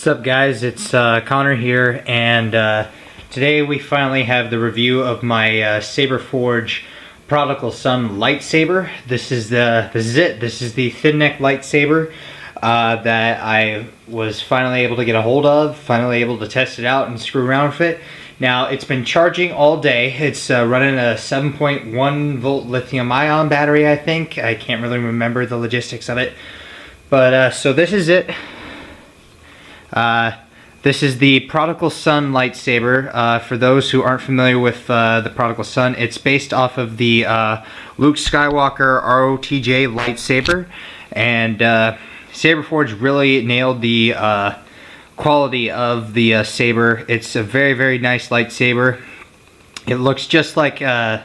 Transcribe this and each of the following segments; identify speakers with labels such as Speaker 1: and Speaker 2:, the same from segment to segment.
Speaker 1: What's up, guys? It's Connor here, and today we finally have the review of my Saberforge Prodigal Son lightsaber. This is it. This is the thin neck lightsaber that I was finally able to get a hold of, finally able to test it out and screw around with it. Now, it's been charging all day. It's running a 7.1 volt lithium ion battery, I think. I can't really remember the logistics of it. But so this is it. This is the Prodigal Son lightsaber. For those who aren't familiar with the Prodigal Son, it's based off of the Luke Skywalker ROTJ lightsaber, and Saberforge really nailed the quality of the saber. It's a very, very nice lightsaber. It looks just like the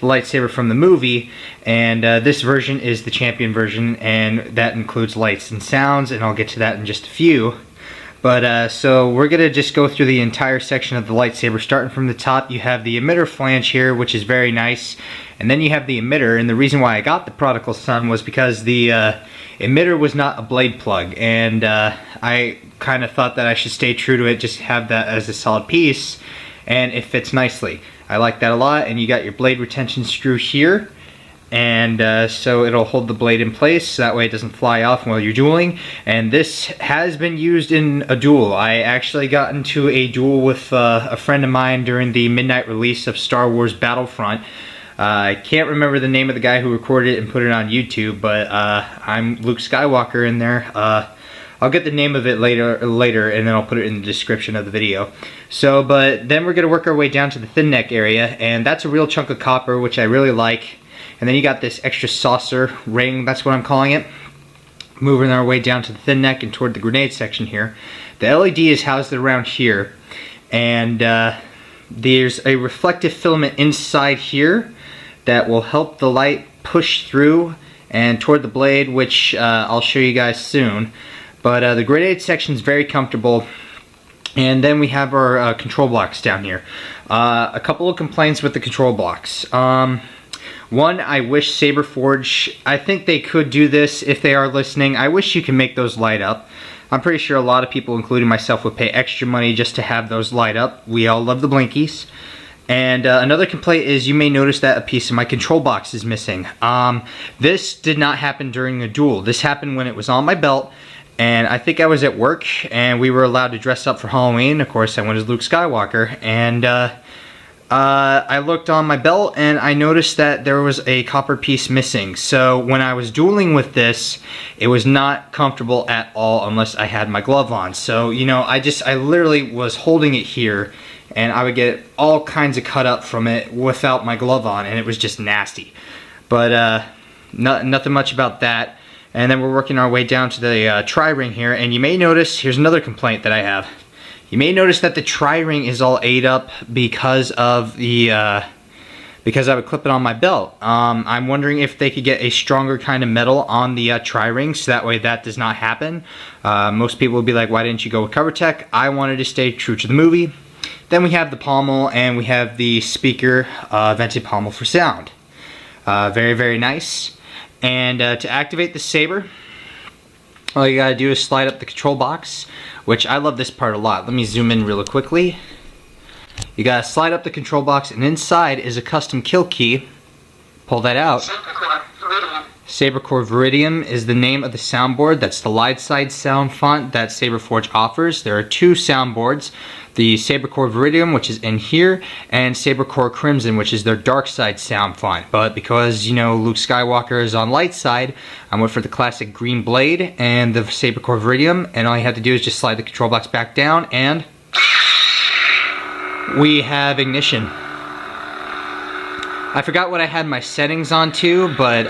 Speaker 1: lightsaber from the movie, and this version is the champion version, and that includes lights and sounds, and I'll get to that in just a few. But so we're gonna just go through the entire section of the lightsaber. Starting from the top, you have the emitter flange here, which is very nice, and then you have the emitter. And the reason why I got the Prodigal Son was because the emitter was not a blade plug, and I kind of thought that I should stay true to it, just have that as a solid piece, and it fits nicely. I like that a lot. And you got your blade retention screw here, and so it'll hold the blade in place, so that way it doesn't fly off while you're dueling. And this has been used in a duel. I actually got into a duel with a friend of mine during the midnight release of Star Wars Battlefront. I can't remember the name of the guy who recorded it and put it on YouTube, but I'm Luke Skywalker in there. I'll get the name of it later, and then I'll put it in the description of the video. So, but then we're going to work our way down to the thin neck area, and that's a real chunk of copper, which I really like. And then you got this extra saucer ring, that's what I'm calling it. Moving our way down to the thin neck and toward the grenade section here. The LED is housed around here, and there's a reflective filament inside here that will help the light push through and toward the blade, which I'll show you guys soon. But the grenade section is very comfortable. And then we have our control blocks down here. A couple of complaints with the control blocks. One, I wish Saberforge, I think they could do this if they are listening. I wish you can make those light up. I'm pretty sure a lot of people, including myself, would pay extra money just to have those light up. We all love the blinkies. And another complaint is you may notice that a piece of my control box is missing. This did not happen during the duel. This happened when it was on my belt, and I think I was at work, and we were allowed to dress up for Halloween. Of course, I went as Luke Skywalker, and I looked on my belt and I noticed that there was a copper piece missing. So when I was dueling with this, it was not comfortable at all unless I had my glove on. So, you know, I literally was holding it here, and I would get all kinds of cut up from it without my glove on, and it was just nasty. But nothing much about that. And then we're working our way down to the tri-ring here, and you may notice, here's another complaint that I have. You may notice that the tri-ring is all ate up because of the because I would clip it on my belt. I'm wondering if they could get a stronger kind of metal on the tri-ring, so that way that does not happen. Most people would be like, why didn't you go with CoverTech? I wanted to stay true to the movie. Then we have the pommel, and we have the speaker vented pommel for sound. Very, very nice. And to activate the saber, all you gotta do is slide up the control box, which I love this part a lot. Let me zoom in really quickly. You gotta slide up the control box, and inside is a custom kill key. Pull that out. Saberforge Viridium is the name of the soundboard. That's the Lightside sound font that Saberforge offers. There are two soundboards. The Saberforge Viridium, which is in here, and Saberforge Crimson, which is their dark side sound font. But because, you know, Luke Skywalker is on light side, I went for the classic green blade and the Saberforge Viridium, and all you have to do is just slide the control box back down, and we have ignition. I forgot what I had my settings on to, but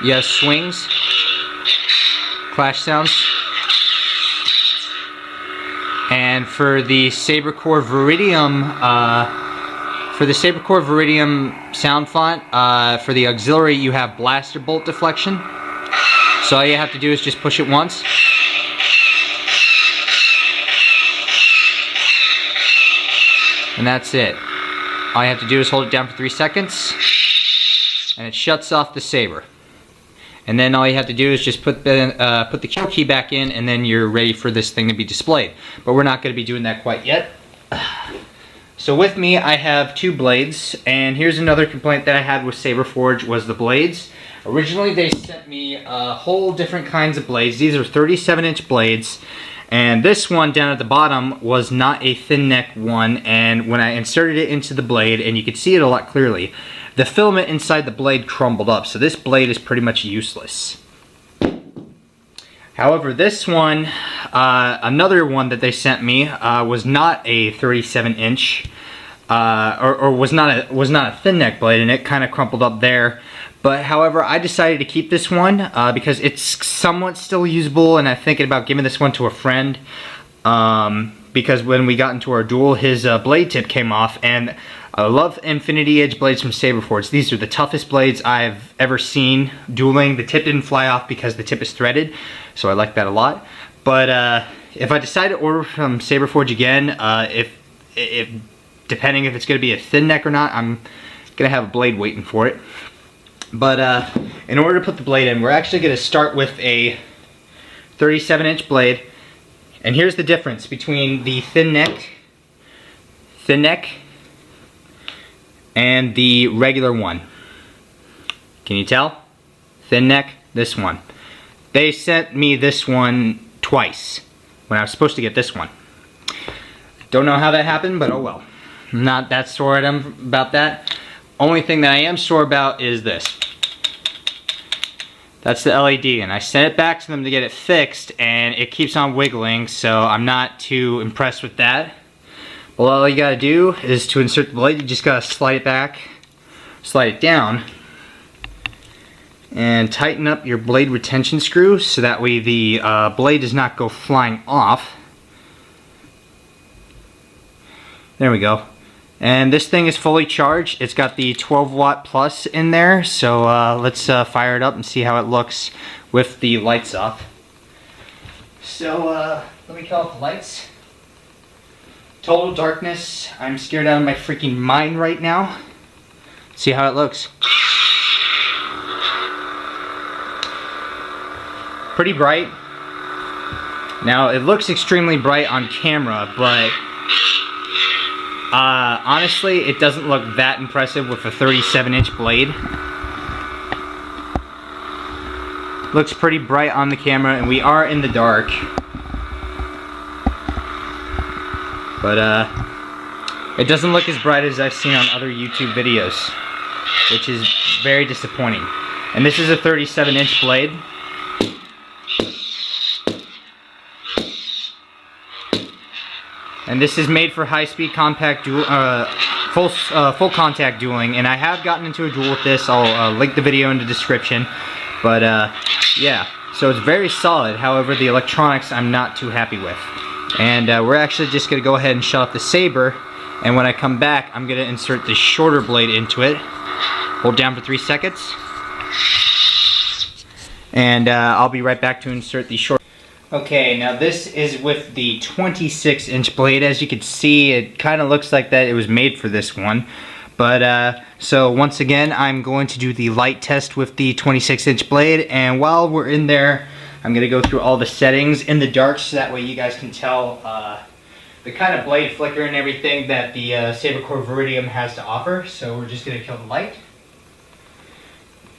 Speaker 1: yes, swings, clash sounds. And for the Saberforge Viridium, sound font, for the auxiliary you have blaster bolt deflection. So all you have to do is just push it once. And that's it. All you have to do is hold it down for 3 seconds, and it shuts off the saber. And then all you have to do is just put the kill key back in, and then you're ready for this thing to be displayed. But we're not going to be doing that quite yet. So with me, I have 2 blades, and here's another complaint that I had with Saberforge was the blades. Originally, they sent me a whole different kinds of blades. These are 37-inch blades, and this one down at the bottom was not a thin neck one, and when I inserted it into the blade, and you could see it a lot clearly, the filament inside the blade crumbled up, so this blade is pretty much useless. However, this one, another one that they sent me, was not a 37-inch, or was not a thin neck blade, and it kind of crumpled up there. But however, I decided to keep this one because it's somewhat still usable, and I'm thinking about giving this one to a friend. Because when we got into our duel, his blade tip came off, and I love Infinity Edge blades from Saberforge. These are the toughest blades I've ever seen dueling. The tip didn't fly off because the tip is threaded, so I like that a lot. But if I decide to order from Saberforge again, depending if it's going to be a thin neck or not, I'm going to have a blade waiting for it. But in order to put the blade in, we're actually going to start with a 37-inch blade. And here's the difference between the thin neck, and the regular one. Can you tell? Thin neck, this one. They sent me this one twice when I was supposed to get this one. Don't know how that happened, but oh well. I'm not that sore about that. Only thing that I am sore about is this. That's the LED, and I sent it back to them to get it fixed, and it keeps on wiggling, so I'm not too impressed with that. Well, all you gotta do is to insert the blade, you just gotta slide it back, slide it down, and tighten up your blade retention screw so that way the blade does not go flying off. There we go. And this thing is fully charged. It's got the 12-watt plus in there, so let's fire it up and see how it looks with the lights off. So let me call off the lights. Total darkness. I'm scared out of my freaking mind right now. See how it looks. Pretty bright. Now it looks extremely bright on camera, but honestly, it doesn't look that impressive with a 37-inch blade. Looks pretty bright on the camera, and we are in the dark. But it doesn't look as bright as I've seen on other YouTube videos, which is very disappointing. And this is a 37-inch blade. And this is made for high-speed compact duel, full contact dueling. And I have gotten into a duel with this. I'll link the video in the description. But yeah, so it's very solid. However, the electronics I'm not too happy with. And we're actually just going to go ahead and shut off the saber. And when I come back, I'm going to insert the shorter blade into it. Hold down for 3 seconds. And I'll be right back to insert the short. Okay, now this is with the 26-inch blade. As you can see, it kind of looks like that it was made for this one. But so once again, I'm going to do the light test with the 26-inch blade. And while we're in there, I'm going to go through all the settings in the dark so that way you guys can tell the kind of blade flicker and everything that the Saberforge Viridium has to offer. So we're just going to kill the light.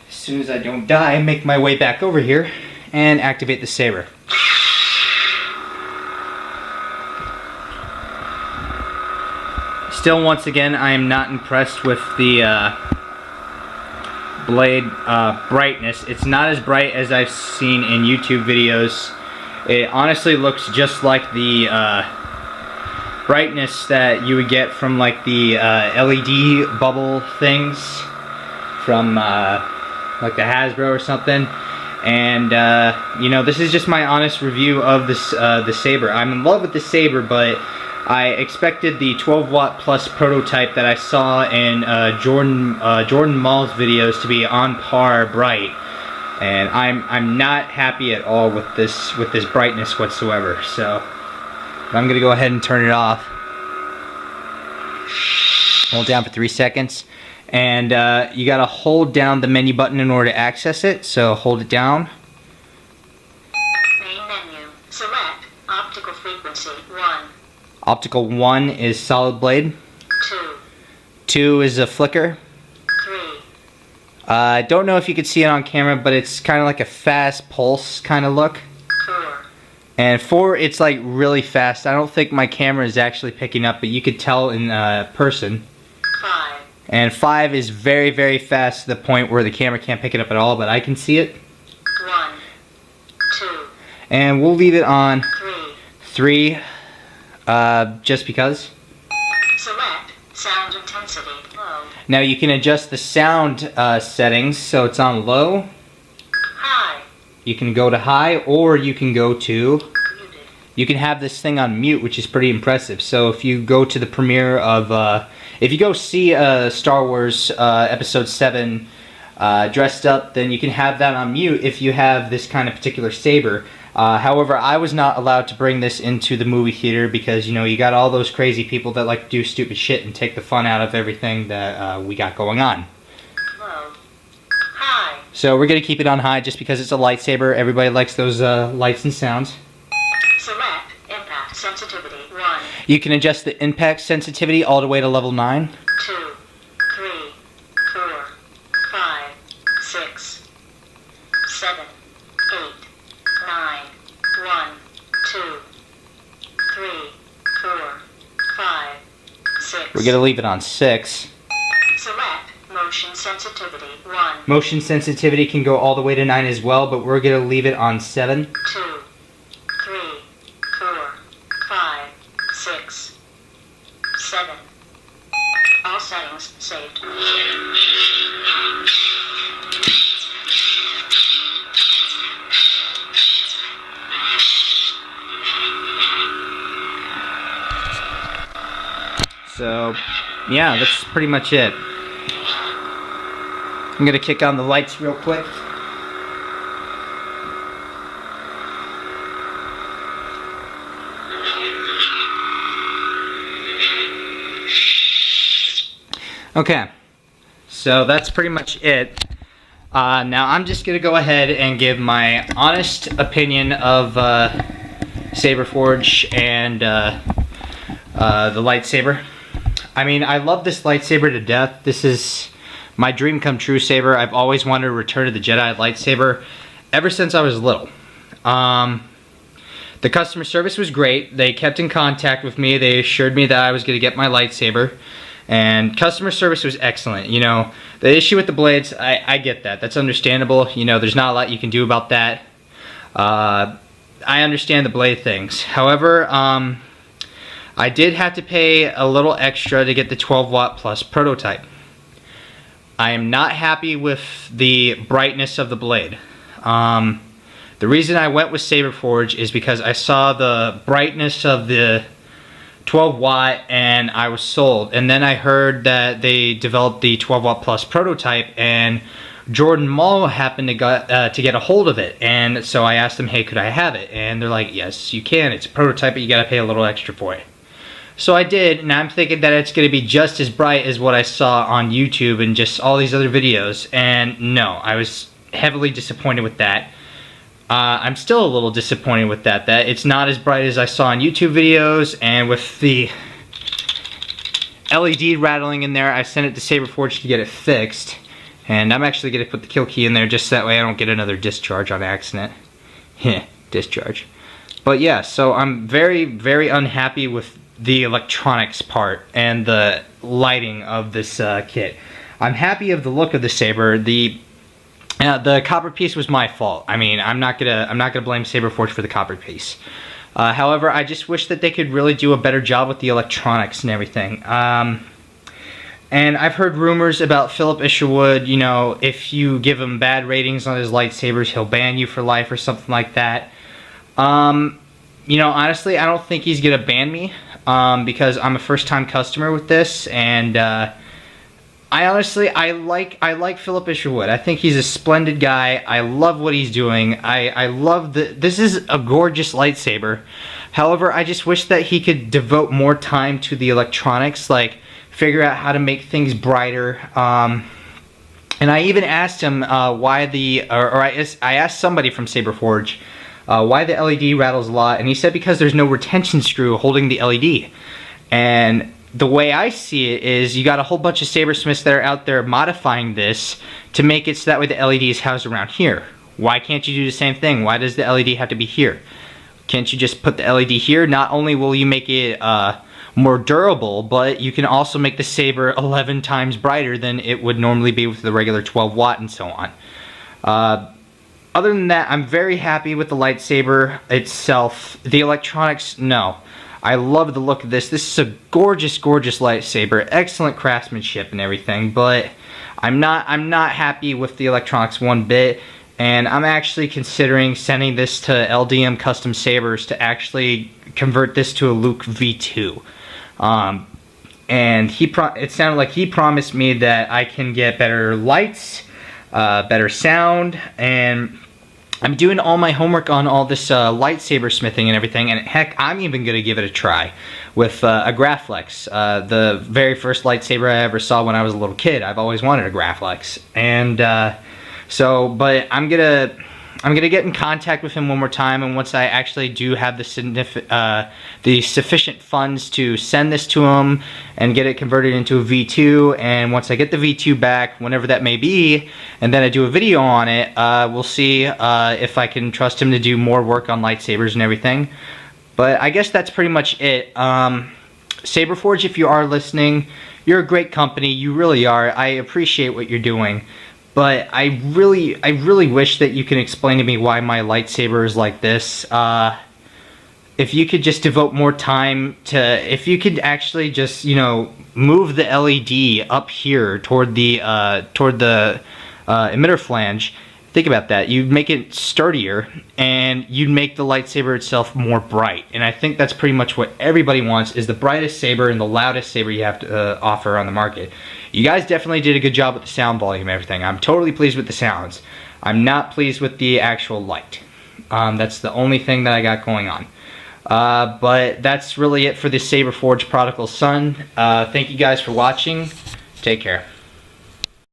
Speaker 1: As soon as I don't die, make my way back over here and activate the saber. Still, once again, I am not impressed with the blade brightness. It's not as bright as I've seen in YouTube videos. It honestly looks just like the brightness that you would get from like the LED bubble things from like the Hasbro or something. And you know, this is just my honest review of this the saber. I'm in love with the saber, but I expected the 12-watt plus prototype that I saw in Jordan Mall's videos to be on par bright, and I'm not happy at all with this brightness whatsoever. So I'm gonna go ahead and turn it off. Hold down for 3 seconds, And you gotta hold down the menu button in order to access it, so hold it down.
Speaker 2: Main menu. Select optical frequency 1.
Speaker 1: Optical 1 is solid blade.
Speaker 2: 2.
Speaker 1: 2 is a flicker.
Speaker 2: 3.
Speaker 1: I don't know if you can see it on camera, but it's kind of like a fast pulse kind of look.
Speaker 2: 4.
Speaker 1: And 4, it's like really fast. I don't think my camera is actually picking up, but you could tell in person.
Speaker 2: 5.
Speaker 1: And 5 is very, very fast to the point where the camera can't pick it up at all, but I can see it.
Speaker 2: 1. 2.
Speaker 1: And we'll leave it on
Speaker 2: 3.
Speaker 1: 3, just because.
Speaker 2: Select sound intensity low.
Speaker 1: Now you can adjust the sound settings, so it's on low.
Speaker 2: High.
Speaker 1: You can go to high, or you can go to...
Speaker 2: Muted.
Speaker 1: You can have this thing on mute, which is pretty impressive. So if you go to the premiere of... if you go see Star Wars Episode 7 dressed up, then you can have that on mute if you have this kind of particular saber. However, I was not allowed to bring this into the movie theater because, you know, you got all those crazy people that like to do stupid shit and take the fun out of everything that we got going on.
Speaker 2: Low. High.
Speaker 1: So we're going to keep it on high just because it's a lightsaber. Everybody likes those lights and sounds.
Speaker 2: Select impact sensitivity 1.
Speaker 1: You can adjust the impact sensitivity all the way to level 9.
Speaker 2: 2. 3. 4. 5. 6. 7. 8. 9. 1. 2. 3. 4. 5. 6.
Speaker 1: We're going to leave it on 6.
Speaker 2: Select motion sensitivity 1.
Speaker 1: Motion sensitivity can go all the way to 9 as well, but we're going to leave it on 7.
Speaker 2: 2. 3. 4. 5. 6. 7. All settings saved.
Speaker 1: So, yeah, that's pretty much it. I'm going to kick on the lights real quick. Okay, so that's pretty much it. Now I'm just going to go ahead and give my honest opinion of Saberforge and the lightsaber. I mean, I love this lightsaber to death. This is my dream come true saber. I've always wanted a Return of the Jedi lightsaber ever since I was little. The customer service was great. They kept in contact with me. They assured me that I was going to get my lightsaber. And customer service was excellent. You know, the issue with the blades, I get that. That's understandable. You know, there's not a lot you can do about that. I understand the blade things. However, I did have to pay a little extra to get the 12 watt plus prototype. I am not happy with the brightness of the blade. The reason I went with Saberforge is because I saw the brightness of the 12 watt and I was sold. And then I heard that they developed the 12 watt plus prototype, and Jordan Mall happened to get a hold of it. And so I asked them, hey, could I have it? And they're like, yes, you can. It's a prototype, but you gotta pay a little extra for it. So I did, and I'm thinking that it's going to be just as bright as what I saw on YouTube and just all these other videos, and no, I was heavily disappointed with that. I'm still a little disappointed with that it's not as bright as I saw on YouTube videos, and with the LED rattling in there, I sent it to Saberforge to get it fixed, and I'm actually going to put the kill key in there just that way I don't get another discharge on accident. Heh, discharge. But yeah, so I'm very, very unhappy with the electronics part and the lighting of this kit. I'm happy of the look of the saber. The copper piece was my fault. I mean, I'm not gonna blame Saberforge for the copper piece. However, I just wish that they could really do a better job with the electronics and everything. And I've heard rumors about Philip Isherwood. You know, if you give him bad ratings on his lightsabers, he'll ban you for life or something like that. You know, honestly, I don't think he's gonna ban me. Because I'm a first-time customer with this, and I like Philip Isherwood. I think he's a splendid guy. I love what he's doing. I love this is a gorgeous lightsaber. However, I just wish that he could devote more time to the electronics, like figure out how to make things brighter. And I even asked him why I asked somebody from Saberforge why the LED rattles a lot, and he said because there's no retention screw holding the LED. And the way I see it is you got a whole bunch of sabersmiths that are out there modifying this to make it so that way the LED is housed around here. Why can't you do the same thing? Why does the LED have to be here? Can't you just put the LED here? Not only will you make it more durable, but you can also make the saber 11 times brighter than it would normally be with the regular 12 watt and so on. Other than that, I'm very happy with the lightsaber itself. The electronics, no. I love the look of this. This is a gorgeous, gorgeous lightsaber. Excellent craftsmanship and everything, but I'm not happy with the electronics one bit, and I'm actually considering sending this to LDM Custom Sabers to actually convert this to a Luke V2. And it sounded like he promised me that I can get better lights, better sound, and I'm doing all my homework on all this lightsaber smithing and everything, and heck, I'm even going to give it a try with a Graflex. The very first lightsaber I ever saw when I was a little kid. I've always wanted a Graflex. And but I'm gonna get in contact with him one more time, and once I actually do have the sufficient funds to send this to him and get it converted into a V2, and once I get the V2 back, whenever that may be, and then I do a video on it, we'll see if I can trust him to do more work on lightsabers and everything. But I guess that's pretty much it. Saberforge, if you are listening, you're a great company. You really are. I appreciate what you're doing. But I really wish that you can explain to me why my lightsaber is like this. If you could just devote more time to, if you could actually just, you know, move the LED up here toward the emitter flange. Think about that. You'd make it sturdier, and you'd make the lightsaber itself more bright. And I think that's pretty much what everybody wants, is the brightest saber and the loudest saber you have to offer on the market. You guys definitely did a good job with the sound volume and everything. I'm totally pleased with the sounds. I'm not pleased with the actual light. That's the only thing that I got going on. But that's really it for the Saberforge Prodigal Son. Thank you guys for watching. Take care.